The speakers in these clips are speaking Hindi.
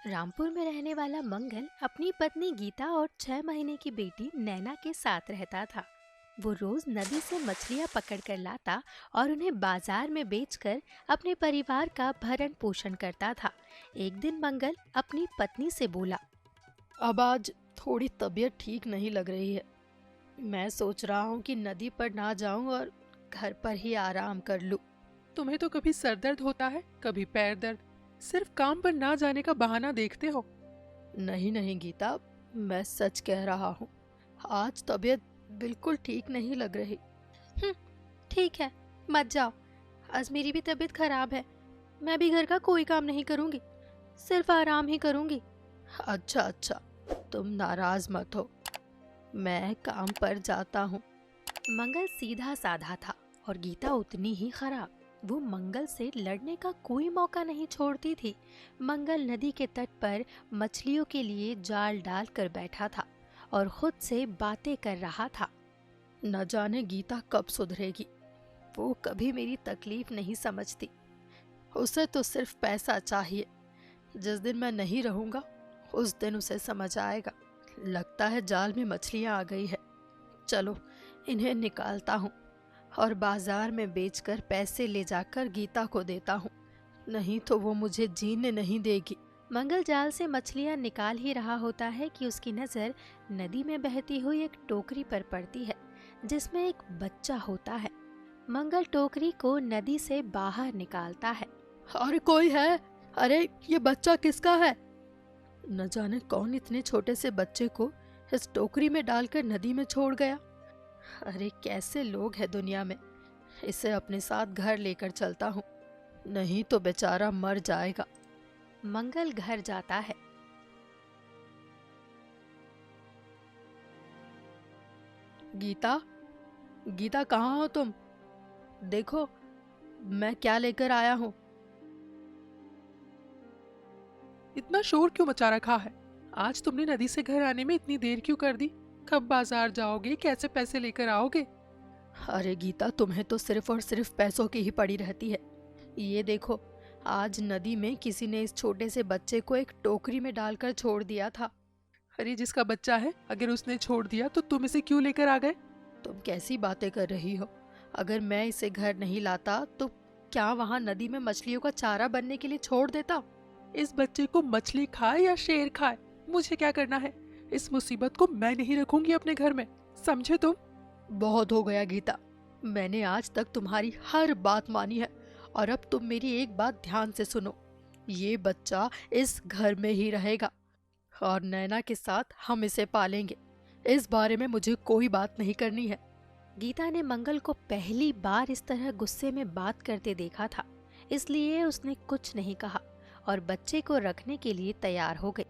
रामपुर में रहने वाला मंगल अपनी पत्नी गीता और 6 महीने की बेटी नैना के साथ रहता था। वो रोज नदी से मछलियां पकड़ कर लाता और उन्हें बाजार में बेचकर अपने परिवार का भरण पोषण करता था। एक दिन मंगल अपनी पत्नी से बोला, अब आज थोड़ी तबीयत ठीक नहीं लग रही है। मैं सोच रहा हूँ कि नदी पर ना जाऊं और घर पर ही आराम कर लूं। तुम्हें तो कभी सर दर्द होता है, कभी पैर दर्द। सिर्फ काम पर ना जाने का बहाना देखते हो। नहीं नहीं गीता, मैं सच कह रहा हूँ। आज तबीयत बिल्कुल ठीक नहीं लग रही। हम्म, ठीक है, मत जाओ। आज मेरी भी तबीयत खराब है। मैं भी घर का कोई काम नहीं करूंगी, सिर्फ आराम ही करूंगी। अच्छा अच्छा, तुम नाराज मत हो, मैं काम पर जाता हूँ। मंगल सीधा साधा था और गीता उतनी ही खराब। वो मंगल से लड़ने का कोई मौका नहीं छोड़ती थी। मंगल नदी के तट पर मछलियों के लिए जाल डाल कर बैठा था और खुद से बातें कर रहा था। न जाने गीता कब सुधरेगी। वो कभी मेरी तकलीफ नहीं समझती। उसे तो सिर्फ पैसा चाहिए। जिस दिन मैं नहीं रहूंगा उस दिन उसे समझ आएगा। लगता है जाल में मछलियां आ गई है। चलो इन्हें निकालता हूँ और बाजार में बेचकर पैसे ले जाकर गीता को देता हूँ, नहीं तो वो मुझे जीने नहीं देगी। मंगल जाल से मछलियां निकाल ही रहा होता है कि उसकी नजर नदी में बहती हुई एक टोकरी पर पड़ती है जिसमें एक बच्चा होता है। मंगल टोकरी को नदी से बाहर निकालता है। अरे कोई है? अरे ये बच्चा किसका है? न जाने कौन इतने छोटे से बच्चे को इस टोकरी में डालकर नदी में छोड़ गया। अरे कैसे लोग हैं दुनिया में। इसे अपने साथ घर लेकर चलता हूँ, नहीं तो बेचारा मर जाएगा। मंगल घर जाता है। गीता, गीता कहाँ हो तुम? देखो मैं क्या लेकर आया हूँ। इतना शोर क्यों मचा रखा है? आज तुमने नदी से घर आने में इतनी देर क्यों कर दी? कब बाजार जाओगे? कैसे पैसे लेकर आओगे? अरे गीता, तुम्हें तो सिर्फ और सिर्फ पैसों की ही पड़ी रहती है। ये देखो, आज नदी में किसी ने इस छोटे से बच्चे को एक टोकरी में डालकर छोड़ दिया था। अरे जिसका बच्चा है, अगर उसने छोड़ दिया तो तुम इसे क्यों लेकर आ गए? तुम कैसी बातें कर रही हो? अगर मैं इसे घर नहीं लाता तो क्या वहाँ नदी में मछलियों का चारा बनने के लिए छोड़ देता? इस बच्चे को मछली खाए या शेर खाए, मुझे क्या करना है? इस मुसीबत को मैं नहीं रखूंगी अपने घर में, समझे तुम? बहुत हो गया गीता, मैंने आज तक तुम्हारी हर बात मानी है और अब तुम मेरी एक बात ध्यान से सुनो। ये बच्चा इस घर में ही रहेगा और नैना के साथ हम इसे पालेंगे। इस बारे में मुझे कोई बात नहीं करनी है। गीता ने मंगल को पहली बार इस तरह गुस्से में बात करते देखा था, इसलिए उसने कुछ नहीं कहा और बच्चे को रखने के लिए तैयार हो गई।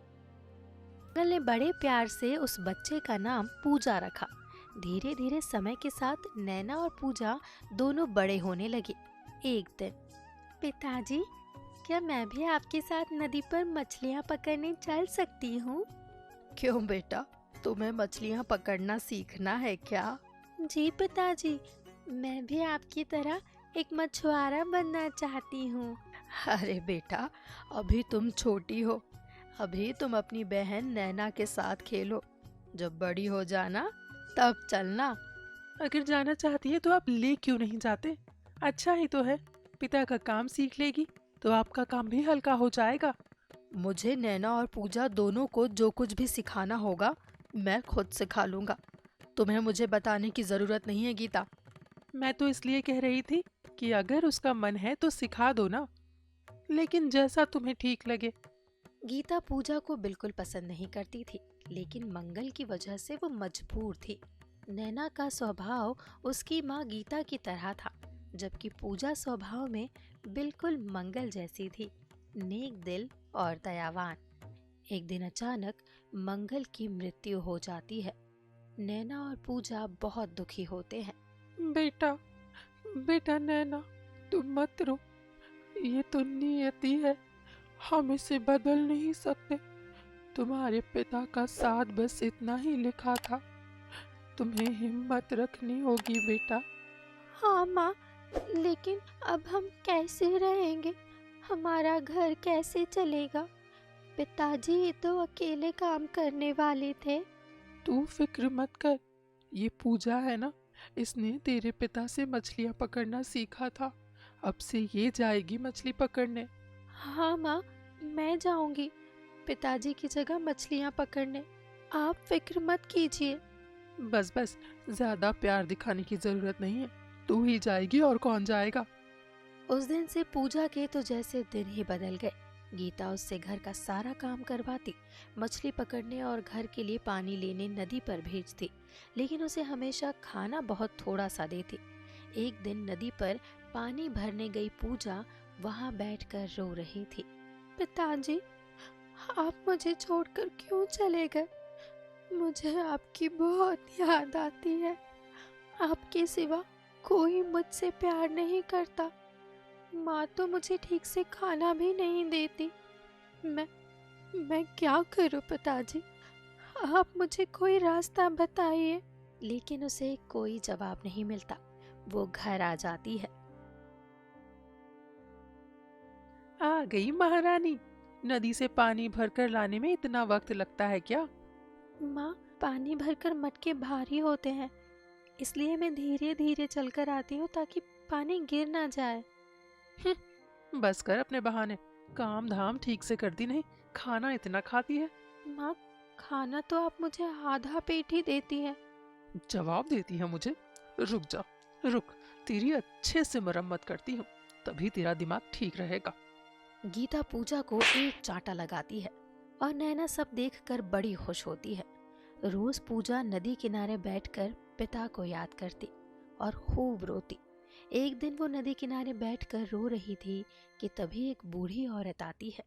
मंगल ने बड़े प्यार से उस बच्चे का नाम पूजा रखा। धीरे धीरे समय के साथ नैना और पूजा दोनों बड़े होने लगे। एक दिन, पिताजी, क्या मैं भी आपके साथ नदी पर मछलियाँ पकड़ने चल सकती हूँ? क्यों बेटा, तुम्हें मछलियाँ पकड़ना सीखना है क्या? जी पिताजी, मैं भी आपकी तरह एक मछुआरा बनना चाहती हूँ। अरे बेटा, अभी तुम छोटी हो। अभी तुम अपनी बहन नैना के साथ खेलो। जब बड़ी हो जाना तब चलना। अगर जाना चाहती है तो आप ले क्यों नहीं जाते? अच्छा ही तो है, पिता का काम सीख लेगी तो आपका काम भी हल्का हो जाएगा। मुझे नैना और पूजा दोनों को जो कुछ भी सिखाना होगा मैं खुद सिखा लूंगा। तुम्हें मुझे बताने की जरूरत नहीं है गीता। मैं तो इसलिए कह रही थी कि अगर उसका मन है तो सिखा दो ना, लेकिन जैसा तुम्हें ठीक लगे। गीता पूजा को बिल्कुल पसंद नहीं करती थी, लेकिन मंगल की वजह से वो मजबूर थी। नैना का स्वभाव उसकी माँ गीता की तरह था, जबकि पूजा स्वभाव में बिल्कुल मंगल जैसी थी, नेक दिल और दयावान। एक दिन अचानक मंगल की मृत्यु हो जाती है। नैना और पूजा बहुत दुखी होते हैं। बेटा, बेटा नैना, तुम मत रो। ये तो नियति है, हम इसे बदल नहीं सकते। तुम्हारे पिता का साथ बस इतना ही लिखा था। तुम्हें हिम्मत रखनी होगी बेटा। हाँ माँ, लेकिन अब हम कैसे रहेंगे? हमारा घर कैसे चलेगा? पिताजी ये तो अकेले काम करने वाले थे। तू फिक्र मत कर, ये पूजा है ना, इसने तेरे पिता से मछलियाँ पकड़ना सीखा था। अब से ये जाएगी मछली पकड़ने। हाँ माँ, मैं जाऊंगी पिताजी की जगह मछलियाँ पकड़ने। आप फिक्र मत कीजिए। बस बस, ज्यादा प्यार दिखाने की जरूरत नहीं है, तू ही जाएगी और कौन जाएगा। उस दिन से पूजा के तो जैसे दिन ही बदल गए। गीता उससे घर का सारा काम करवाती, मछली पकड़ने और घर के लिए पानी लेने नदी पर भेजती, लेकिन उसे हमेशा खाना बहुत थोड़ा सा देती। एक दिन नदी पर पानी भरने गई पूजा वहां बैठकर रो रही थी। पिताजी, आप मुझे छोड़कर क्यों चले गए? मुझे आपकी बहुत याद आती है। आपके सिवा कोई मुझसे प्यार नहीं करता। माँ तो मुझे ठीक से खाना भी नहीं देती। मैं क्या करूं पिताजी? आप मुझे कोई रास्ता बताइए। लेकिन उसे कोई जवाब नहीं मिलता। वो घर आ जाती है। आ गई महारानी। नदी से पानी भरकर लाने में इतना वक्त लगता है क्या? माँ, पानी भरकर मटके भारी होते हैं, इसलिए मैं धीरे धीरे चलकर आती हूँ ताकि पानी गिर ना जाए। बस कर अपने बहाने, काम धाम ठीक से करती नहीं, खाना इतना खाती है। माँ, खाना तो आप मुझे आधा पेट ही देती है। जवाब देती है मुझे? रुक जा, रुक, तेरी अच्छे से मरम्मत करती हूँ, तभी तेरा दिमाग ठीक रहेगा। गीता पूजा को एक चांटा लगाती है और नैना सब देखकर बड़ी खुश होती है। रोज पूजा नदी किनारे बैठकर पिता को याद करती और खूब रोती। एक दिन वो नदी किनारे बैठकर रो रही थी कि तभी एक बूढ़ी औरत आती है।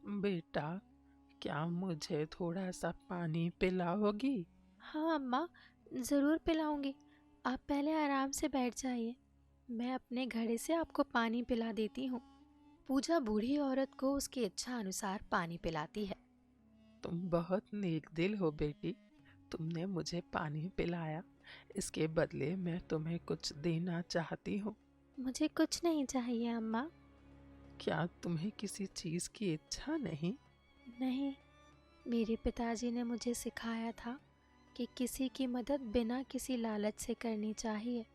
बेटा, क्या मुझे थोड़ा सा पानी पिलाओगी? हाँ अम्मा, जरूर पिलाऊंगी। आप पहले आराम से बैठ जाइए, मैं अपने घड़े से आपको पानी पिला देती हूँ। पूजा बूढ़ी औरत को उसकी इच्छा अनुसार पानी पिलाती है। तुम बहुत नेक दिल हो बेटी, तुमने मुझे पानी पिलाया, इसके बदले मैं तुम्हें कुछ देना चाहती हूँ। मुझे कुछ नहीं चाहिए अम्मा। क्या तुम्हें किसी चीज की इच्छा नहीं? नहीं, मेरे पिताजी ने मुझे सिखाया था कि किसी की मदद बिना किसी लालच से करनी चाहिए।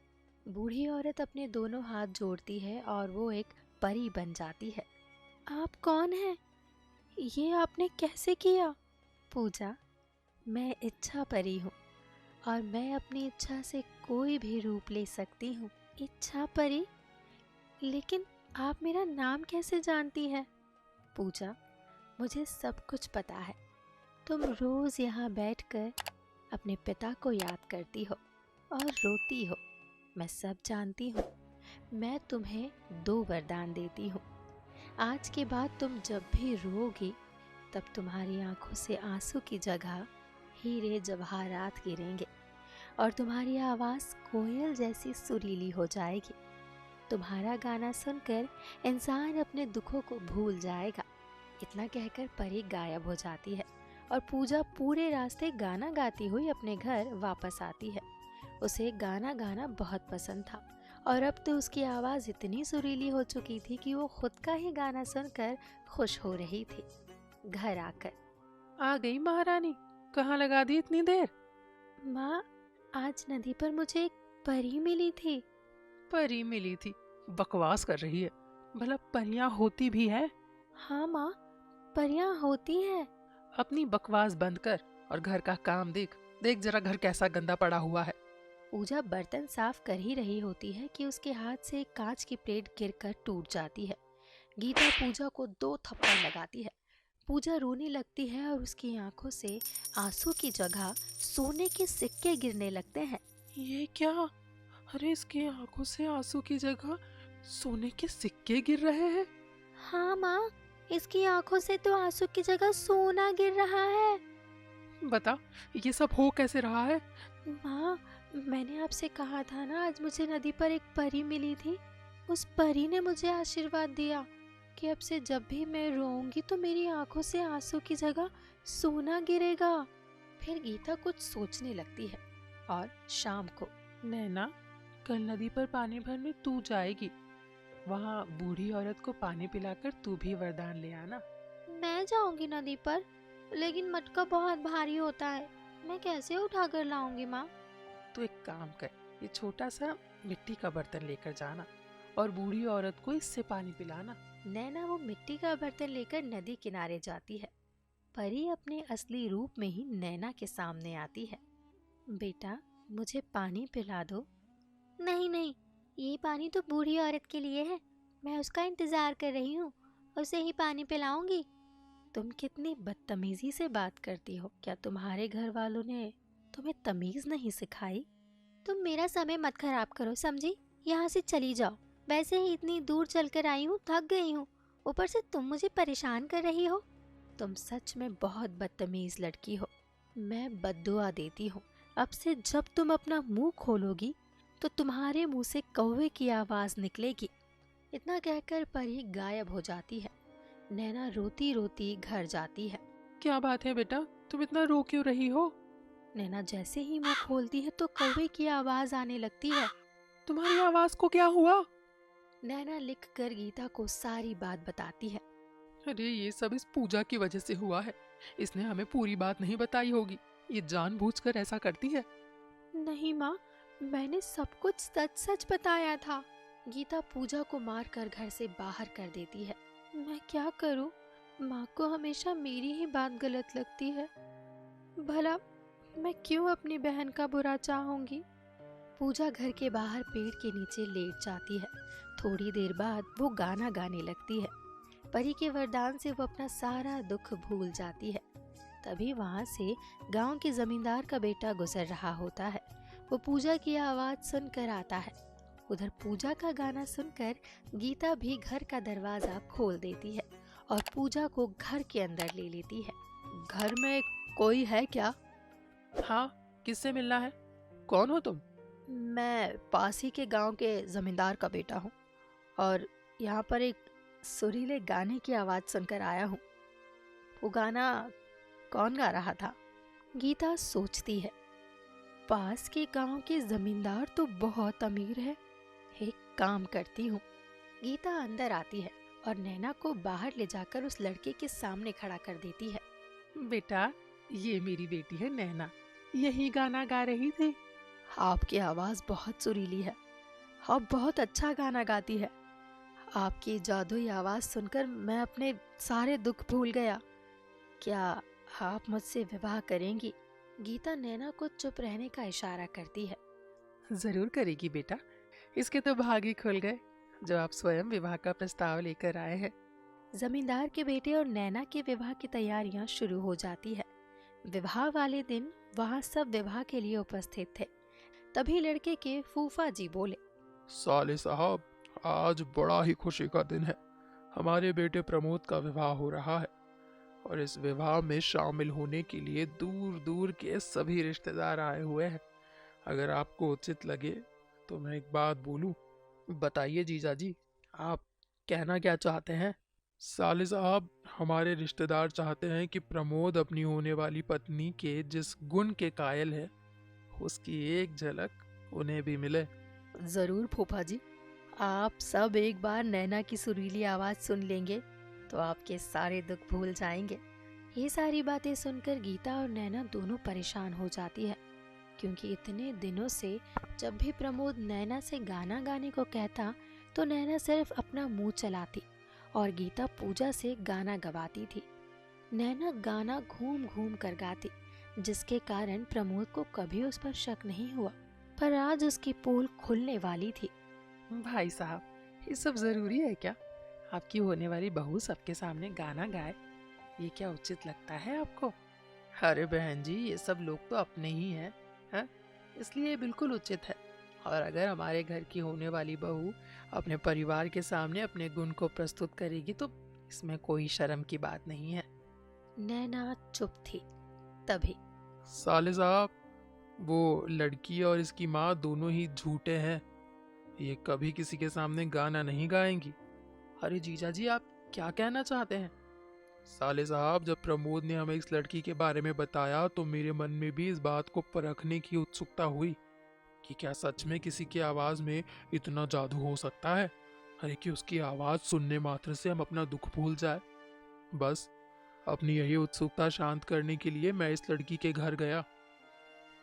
बूढ़ी औरत अपने दोनों हाथ जोड़ती है और वो एक परी बन जाती है। आप कौन हैं? ये आपने कैसे किया? पूजा, मैं इच्छा परी हूँ और मैं अपनी इच्छा से कोई भी रूप ले सकती हूँ। इच्छा परी? लेकिन आप मेरा नाम कैसे जानती है? पूजा, मुझे सब कुछ पता है। तुम रोज यहाँ बैठकर अपने पिता को याद करती हो और रोती हो। मैं सब जानती हूँ। मैं तुम्हें 2 वरदान देती हूँ। आज के बाद तुम जब भी रोओगी तब तुम्हारी आंखों से आंसू की जगह हीरे जवाहरात गिरेंगे और तुम्हारी आवाज़ कोयल जैसी सुरीली हो जाएगी। तुम्हारा गाना सुनकर इंसान अपने दुखों को भूल जाएगा। इतना कहकर परी गायब हो जाती है और पूजा पूरे रास्ते गाना गाती हुई अपने घर वापस आती है। उसे गाना गाना बहुत पसंद था और अब तो उसकी आवाज़ इतनी सुरीली हो चुकी थी कि वो खुद का ही गाना सुनकर खुश हो रही थी। घर आकर, आ गई महारानी, कहाँ लगा दी इतनी देर? माँ, आज नदी पर मुझे एक परी मिली थी। परी मिली थी? बकवास कर रही है, भला परियां होती भी है? हाँ माँ, परियां होती हैं। अपनी बकवास बंद कर और घर का काम देख। देख जरा घर कैसा गंदा पड़ा हुआ है। पूजा बर्तन साफ कर ही रही होती है कि उसके हाथ से एक कांच की प्लेट गिरकर टूट जाती है। गीता पूजा को 2 थप्पड़ लगाती है। पूजा रोने लगती है और उसकी आंखों से आंसू की जगह सोने के सिक्के गिरने लगते हैं। ये क्या? अरे इसकी आंखों से आंसू की जगह सोने के सिक्के गिर रहे हैं। हाँ माँ, इसकी आंखों से तो आंसू की जगह सोना गिर रहा है। बता, ये सब हो कैसे रहा है? माँ, मैंने आपसे कहा था ना, आज मुझे नदी पर एक परी मिली थी। उस परी ने मुझे आशीर्वाद दिया कि अब से जब भी मैं रोऊंगी तो मेरी आंखों से आंसू की जगह सोना गिरेगा। फिर गीता कुछ सोचने लगती है और शाम को, नैना, कल नदी पर पानी भरने तू जाएगी, वहाँ बूढ़ी औरत को पानी पिलाकर तू भी वरदान ले आना। मैं जाऊंगी नदी पर, लेकिन मटका बहुत भारी होता है, मैं कैसे उठा कर लाऊंगी माँ? तू एक काम कर, ये छोटा सा मिट्टी का बर्तन लेकर जाना और बूढ़ी औरत को इससे पानी पिलाना। नैना वो मिट्टी का बर्तन लेकर नदी किनारे जाती है। परी अपने असली रूप में ही नैना के सामने आती है। बेटा, मुझे पानी पिला दो। नहीं नहीं, ये पानी तो बूढ़ी औरत के लिए है, मैं उसका इंतजार कर रही हूँ, उसे ही पानी पिलाऊंगी। तुम कितनी बदतमीजी से बात करती हो, क्या तुम्हारे घर वालों ने तुम्हें तमीज नहीं सिखाई? तुम मेरा समय मत खराब करो, समझी? यहाँ से चली जाओ, वैसे ही इतनी दूर चलकर आई हूँ, थक गई हूँ, ऊपर से तुम मुझे परेशान कर रही हो। तुम सच में बहुत बदतमीज लड़की हो, मैं बद्दुआ देती हूँ। अब से जब तुम अपना मुंह खोलोगी तो तुम्हारे मुंह से कौवे की आवाज निकलेगी। इतना कहकर परी गायब हो जाती है। नैना रोती रोती घर जाती है। क्या बात है बेटा, तुम इतना रो क्यों रही हो? नैना जैसे ही मुंह खोलती है तो कौवे की आवाज आने लगती है। तुम्हारी आवाज को क्या हुआ? नैना लिख कर गीता को सारी बात बताती है। अरे ये सब इस पूजा की वजह से हुआ है, इसने हमें पूरी बात नहीं बताई होगी, ये जानबूझकर ऐसा करती है। नहीं माँ, मैंने सब कुछ सच सच बताया था। गीता पूजा को मारकर घर से बाहर कर देती है। मैं क्या करूँ, माँ को हमेशा मेरी ही बात गलत लगती है। भला मैं क्यों अपनी बहन का बुरा चाहूंगी? पूजा घर के बाहर पेड़ के नीचे लेट जाती है। थोड़ी देर बाद वो गाना गाने लगती है। परी के वरदान से वो अपना सारा दुख भूल जाती है। तभी वहाँ से गांव के जमींदार का बेटा गुजर रहा होता है। वो पूजा की आवाज सुनकर आता है। उधर पूजा का गाना सुनकर गीता भी घर का दरवाजा खोल देती है और पूजा को घर के अंदर ले लेती है। घर में कोई है क्या? हाँ, किससे मिलना है? कौन हो तुम? मैं पास ही के गांव के जमींदार का बेटा हूँ और यहाँ पर एक सुरीले गाने की आवाज सुनकर आया हूँ। वो गाना कौन गा रहा था? गीता सोचती है। पास के गांव के जमींदार तो बहुत अमीर है, एक काम करती हूँ। गीता अंदर आती है और नैना को बाहर ले जाकर उस लड़के के सामने खड़ा कर देती है। बेटा, ये मेरी बेटी है नैना, यही गाना गा रही थी। आपकी आवाज बहुत सुरीली है, आप बहुत अच्छा गाना गाती है। आपकी जादुई आवाज सुनकर मैं अपने सारे दुख भूल गया। क्या आप मुझसे विवाह करेंगी? गीता नैना को चुप रहने का इशारा करती है। जरूर करेगी बेटा, इसके तो भाग ही खुल गए जो आप स्वयं विवाह का प्रस्ताव लेकर आए हैं। जमींदार के बेटे और नैना के विवाह की तैयारियां शुरू हो जाती है। विवाह वाले दिन वहाँ सब विवाह के लिए उपस्थित थे। तभी लड़के के फूफा जी बोले, साले साहब, आज बड़ा ही खुशी का दिन है। हमारे बेटे प्रमोद का विवाह हो रहा है और इस विवाह में शामिल होने के लिए दूर दूर के सभी रिश्तेदार आए हुए हैं। अगर आपको उचित लगे तो मैं एक बात बोलूं। बताइए जीजा जी, आप कहना क्या चाहते हैं? साले साहब, हमारे रिश्तेदार चाहते हैं कि प्रमोद अपनी होने वाली पत्नी के जिस गुण के कायल है उसकी एक झलक उन्हें भी मिले। जरूर फूफा जी, आप सब एक बार नैना की सुरीली आवाज सुन लेंगे तो आपके सारे दुख भूल जाएंगे। ये सारी बातें सुनकर गीता और नैना दोनों परेशान हो जाती है, क्योंकि इतने दिनों से जब भी प्रमोद नैना से गाना गाने को कहता तो नैना सिर्फ अपना मुंह चलाती और गीता पूजा से गाना गवाती थी। नैना गाना घूम घूम कर गाती, जिसके कारण प्रमोद को कभी उस पर शक नहीं हुआ। पर आज उसकी पोल खुलने वाली थी। भाई साहब, ये सब जरूरी है क्या? आपकी होने वाली बहू सबके सामने गाना गाए, ये क्या उचित लगता है आपको? अरे बहन जी, ये सब लोग तो अपने ही हैं, हैं? इसलिए बिल्कुल उचित है। और अगर हमारे घर की होने वाली बहू अपने परिवार के सामने अपने गुण को प्रस्तुत करेगी तो इसमें कोई शर्म की बात नहीं है। नैना चुप थी। तभी साले साहब, वो लड़की और इसकी माँ दोनों ही झूठे हैं। ये कभी किसी के सामने गाना नहीं गाएंगी। अरे जीजा जी, आप क्या कहना चाहते हैं? साले साहब, जब प्रमोद ने हमें इस लड़की के बारे में बताया तो मेरे मन में भी इस बात को परखने की उत्सुकता हुई कि क्या सच में किसी की आवाज में इतना जादू हो सकता है। अरे कि उसकी आवाज सुनने मात्र से हम अपना दुख भूल जाए। बस अपनी यही उत्सुकता शांत करने के लिए मैं इस लड़की के घर गया,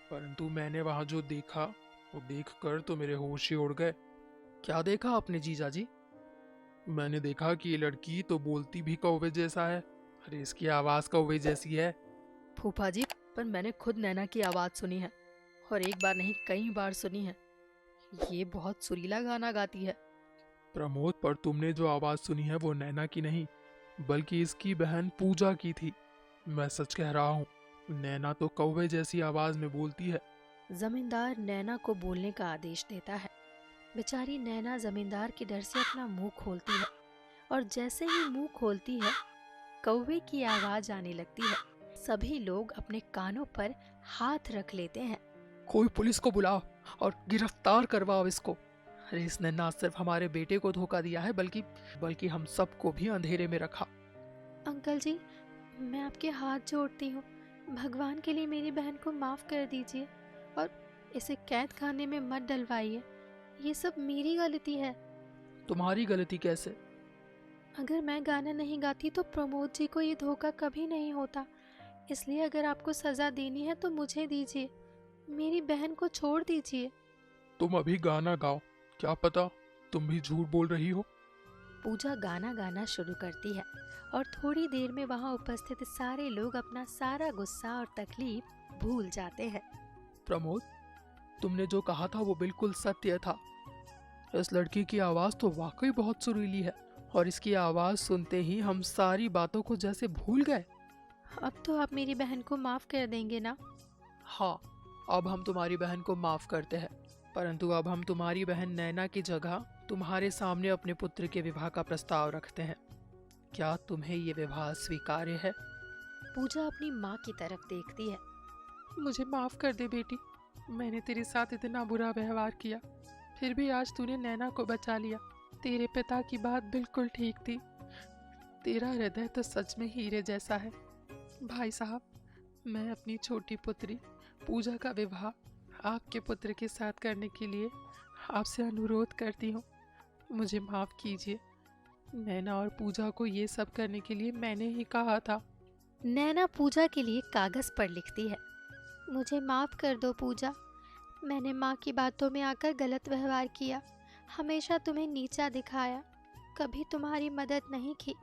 परंतु मैंने वहां जो देखा वो देखकर तो मेरे होश ही उड़ गए। क्या देखा आपने जीजाजी? मैंने देखा कि ये लड़की तो बोलती भी कौवे जैसा है। अरे इसकी आवाज कौवे जैसी है। फूफा जी, पर मैंने खुद नैना की आवाज सुनी है, और एक बार नहीं कई बार सुनी है। ये बहुत सुरीला गाना गाती है। प्रमोद, पर तुमने जो आवाज सुनी है वो नैना की नहीं, बल्कि इसकी बहन पूजा की थी। मैं सच कह रहा हूँ, नैना तो कौवे जैसी आवाज में बोलती है। जमींदार नैना को बोलने का आदेश देता है। बेचारी नैना जमींदार के डर से अपना मुंह खोलती है, और जैसे ही मुंह खोलती है कौवे की आवाज आने लगती है। सभी लोग अपने कानों पर हाथ रख लेते हैं। कोई पुलिस को बुलाओ और गिरफ्तार करवाओ इसको। अरे इसने ना सिर्फ हमारे बेटे को धोखा दिया है, बल्कि हम सबको भी अंधेरे में रखा। अंकल जी, मैं आपके हाथ जोड़ती हूँ, भगवान के लिए मेरी बहन को माफ कर दीजिए और इसे कैद खाने में मत डलवाइए। ये सब मेरी गलती है। तुम्हारी गलती कैसे? अगर मैं गाना नहीं गाती तो प्रमोद जी को ये धोखा कभी नहीं होता। इसलिए अगर आपको सजा देनी है तो मुझे दीजिए, मेरी बहन को छोड़ दीजिए। तुम अभी गाना गाओ, क्या पता तुम भी झूठ बोल रही हो। पूजा गाना गाना शुरू करती है और थोड़ी देर में वहाँ उपस्थित सारे लोग अपना सारा गुस्सा और तकलीफ भूल जाते हैं। प्रमोद, तुमने जो कहा था वो बिल्कुल सत्य था। इस लड़की की आवाज तो वाकई बहुत सुरीली है, और इसकी आवाज सुनते ही हम सारी बातों को जैसे भूल गए। अब तो आप मेरी बहन को माफ कर देंगे ना? हाँ, अब हम तुम्हारी बहन को माफ करते हैं, परंतु अब हम तुम्हारी बहन नैना की जगह तुम्हारे सामने अपने पुत्र के विवाह का प्रस्ताव रखते हैं। क्या तुम्हें ये विवाह स्वीकार्य है? पूजा अपनी माँ की तरफ देखती है। मुझे माफ कर दे बेटी, मैंने तेरे साथ इतना बुरा व्यवहार किया, फिर भी आज तूने नैना को बचा लिया। तेरे पिता की बात बिल्कुल ठीक थी। तेरा हृदय तो सच में हीरे जैसा है। भाई साहब, मैं अपनी छोटी पुत्री पूजा का विवाह आपके पुत्र के साथ करने के लिए आपसे अनुरोध करती हूँ। मुझे माफ कीजिए। नैना और पूजा को ये सब करने के लिए मैंने ही कहा था। नैना पूजा के लिए कागज पर लिखती है, मुझे माफ कर दो पूजा, मैंने माँ की बातों में आकर गलत व्यवहार किया, हमेशा तुम्हें नीचा दिखाया, कभी तुम्हारी मदद नहीं की।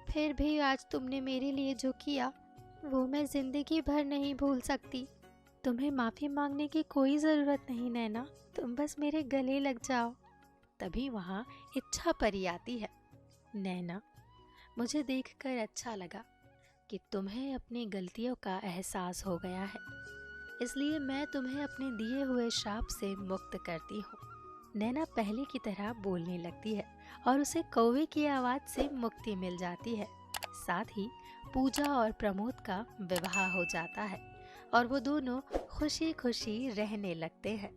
फिर भी आज तुमने मेरे लिए जो किया वो मैं जिंदगी भर नहीं भूल सकती। तुम्हें माफ़ी मांगने की कोई ज़रूरत नहीं नैना, तुम बस मेरे गले लग जाओ। तभी वहाँ इच्छा परी आती है। नैना, मुझे देखकर अच्छा लगा कि तुम्हें अपनी गलतियों का एहसास हो गया है, इसलिए मैं तुम्हें अपने दिए हुए शाप से मुक्त करती हूँ। नैना पहले की तरह बोलने लगती है और उसे कौवे की आवाज़ से मुक्ति मिल जाती है। साथ ही पूजा और प्रमोद का विवाह हो जाता है और वो दोनों खुशी खुशी रहने लगते हैं।